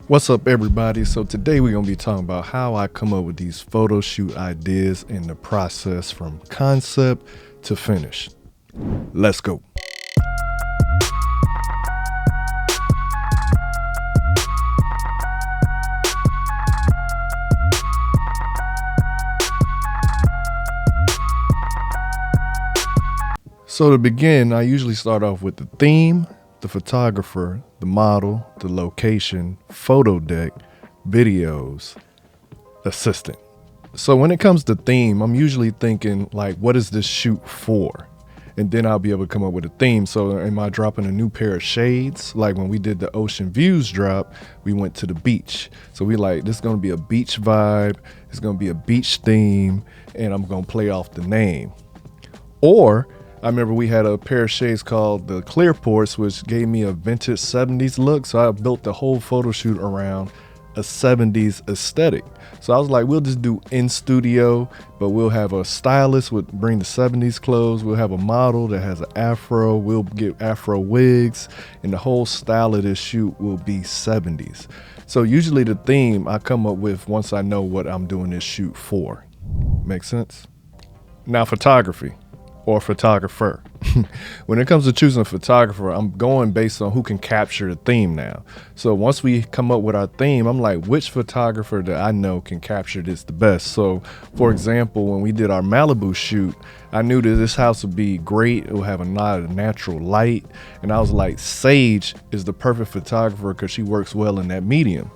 What's up, everybody? So today we're going to be talking about how I come up with these photo shoot ideas and the process from concept to finish. Let's go. So to begin, I usually start off with the theme, the photographer, the model, the location, photo deck, videos, assistant. So when it comes to theme, I'm usually thinking like, what is this shoot for? And then I'll be able to come up with a theme. So am I dropping a new pair of shades? Like when we did the ocean views drop, we went to the beach. So we like, this is gonna be a beach vibe. It's gonna be a beach theme, and I'm gonna play off the name. Or I remember we had a pair of shades called the Clearports, which gave me a vintage 70s look. So I built the whole photo shoot around a 70s aesthetic. So I was like, we'll just do in studio, but we'll have a stylist would bring the 70s clothes. We'll have a model that has an afro. We'll get afro wigs, and the whole style of this shoot will be 70s. So usually the theme I come up with once I know what I'm doing this shoot for. Make sense? Now photography. Or photographer. When it comes to choosing a photographer, I'm going based on who can capture the theme now. So once we come up with our theme, I'm like, which photographer that I know can capture this the best? So for example, when we did our Malibu shoot, I knew that this house would be great. It will have a lot of natural light. And I was like, Sage is the perfect photographer because she works well in that medium.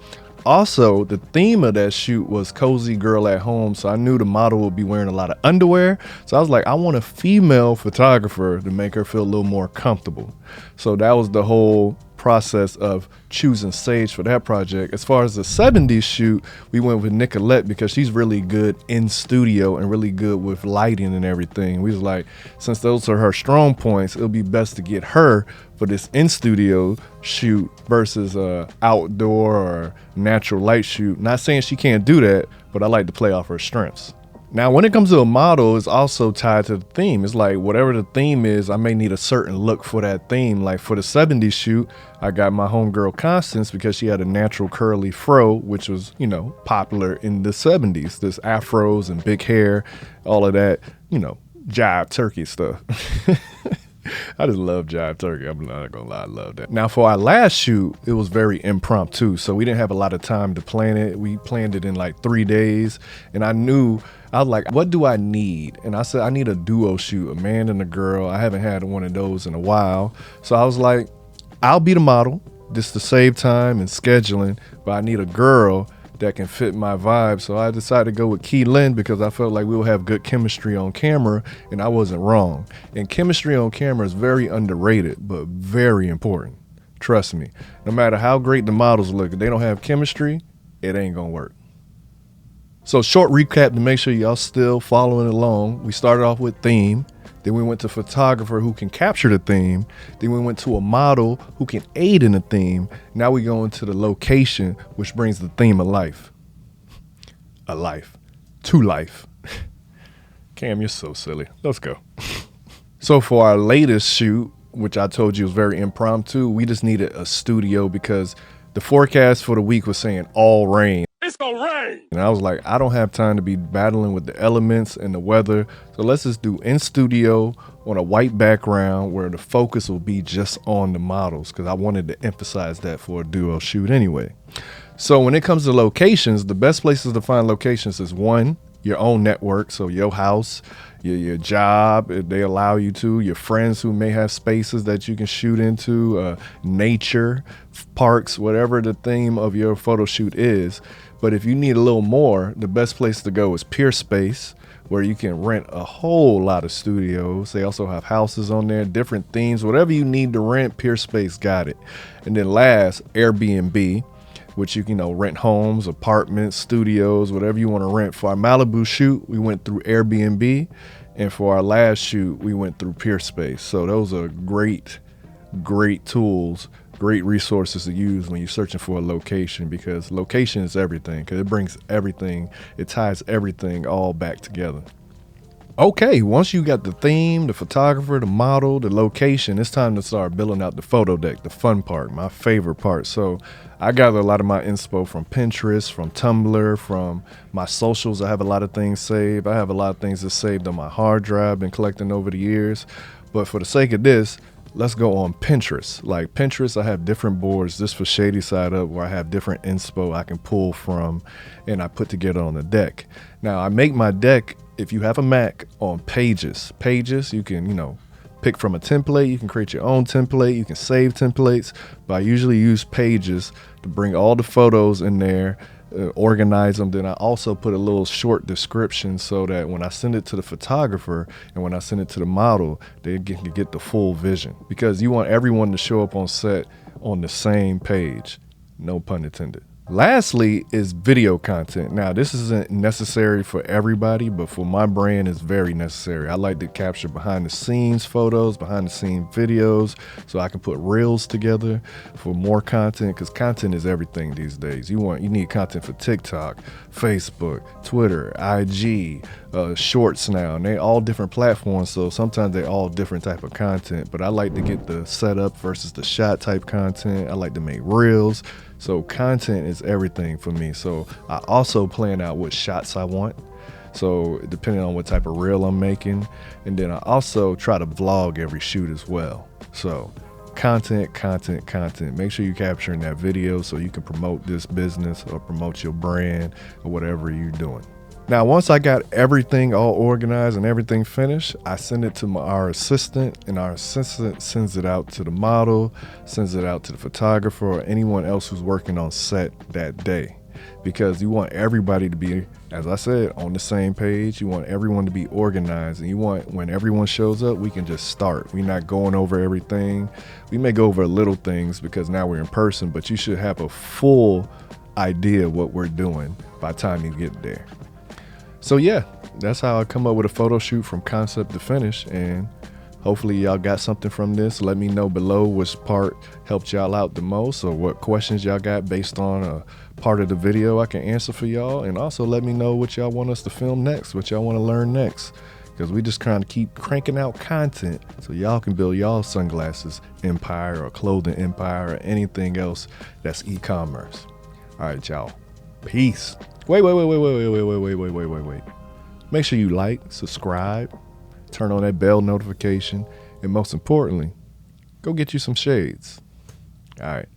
Also, the theme of that shoot was cozy girl at home, so I knew the model would be wearing a lot of underwear. So I was like, I want a female photographer to make her feel a little more comfortable. So that was the whole process of choosing Sage for that project. As far as the 70s shoot, we went with Nicolette because she's really good in studio and really good with lighting and everything. We was like, since those are her strong points, it'll be best to get her for this in studio shoot versus outdoor or natural light shoot. Not saying she can't do that, but I like to play off her strengths. Now, when it comes to a model, it's also tied to the theme. It's like whatever the theme is, I may need a certain look for that theme. Like for the 70s shoot, I got my homegirl Constance because she had a natural curly fro, which was, popular in the 70s. This afros and big hair, all of that, jive turkey stuff. I just love jive turkey. I'm not gonna lie, I love that. Now for our last shoot, it was very impromptu. So we didn't have a lot of time to plan it. We planned it in like 3 days. And I was like, what do I need? And I said, I need a duo shoot, a man and a girl. I haven't had one of those in a while. So I was like, I'll be the model just to save time and scheduling, but I need a girl that can fit my vibe. So I decided to go with Key Lynn because I felt like we'll have good chemistry on camera, and I wasn't wrong. And chemistry on camera is very underrated, but very important. Trust me, no matter how great the models look, if they don't have chemistry, it ain't gonna work. So short recap to make sure y'all still following along. We started off with theme. Then we went to photographer who can capture the theme. Then we went to a model who can aid in the theme. Now we go into the location, which brings the theme of life. To life. Cam, you're so silly. Let's go. So for our latest shoot, which I told you was very impromptu, we just needed a studio because the forecast for the week was saying all rain. It's gonna rain. And I was like, I don't have time to be battling with the elements and the weather. So let's just do in studio on a white background where the focus will be just on the models, because I wanted to emphasize that for a duo shoot anyway. So when it comes to locations, the best places to find locations is one, your own network. So your house, your job, if they allow you to, your friends who may have spaces that you can shoot into, nature, parks, whatever the theme of your photo shoot is. But if you need a little more, the best place to go is Peerspace, where you can rent a whole lot of studios. They also have houses on there, different themes, whatever you need to rent, Peerspace got it. And then last, Airbnb, which you can rent homes, apartments, studios, whatever you want to rent. For our Malibu shoot, we went through Airbnb, and for our last shoot, we went through Peerspace. So those are great tools, great resources to use when you're searching for a location, because location is everything, because it brings everything, it ties everything all back together. Okay, once you got the theme, the photographer, the model, the location, it's time to start building out the photo deck, the fun part, my favorite part. So I gather a lot of my inspo from Pinterest, from Tumblr, from my socials. I have a lot of things saved. I have a lot of things that's saved on my hard drive, been collecting over the years. But for the sake of this, let's go on Pinterest. Like Pinterest, I have different boards just for Shadysideup where I have different inspo I can pull from and I put together on the deck. Now I make my deck, if you have a Mac, on Pages. Pages, you can, pick from a template. You can create your own template. You can save templates. But I usually use Pages to bring all the photos in there, organize them. Then I also put a little short description so that when I send it to the photographer and when I send it to the model, they can get the full vision. Because you want everyone to show up on set on the same page. No pun intended. Lastly is video content. Now, this isn't necessary for everybody, but for my brand, it's very necessary. I like to capture behind the scenes photos, behind the scenes videos, so I can put reels together for more content, because content is everything these days. You need content for TikTok, Facebook, Twitter, IG, shorts now, and they all different platforms, so sometimes they're all different type of content. But I like to get the setup versus the shot type content. I like to make reels. So content is everything for me. So I also plan out what shots I want. So depending on what type of reel I'm making. And then I also try to vlog every shoot as well. So content. Make sure you're capturing that video so you can promote this business or promote your brand or whatever you're doing. Now, once I got everything all organized and everything finished, I send it to our assistant, and our assistant sends it out to the model, sends it out to the photographer or anyone else who's working on set that day. Because you want everybody to be, as I said, on the same page. You want everyone to be organized, and you want, when everyone shows up, we can just start. We're not going over everything. We may go over little things because now we're in person, but you should have a full idea of what we're doing by the time you get there. So yeah, that's how I come up with a photo shoot from concept to finish, and hopefully y'all got something from this. Let me know below which part helped y'all out the most, or what questions y'all got based on a part of the video I can answer for y'all. And also let me know what y'all want us to film next, what y'all want to learn next, because we just trying to keep cranking out content so y'all can build y'all sunglasses empire or clothing empire or anything else that's e-commerce. All right, y'all. Peace. Wait. Make sure you like, subscribe, turn on that bell notification, and most importantly, go get you some shades. All right.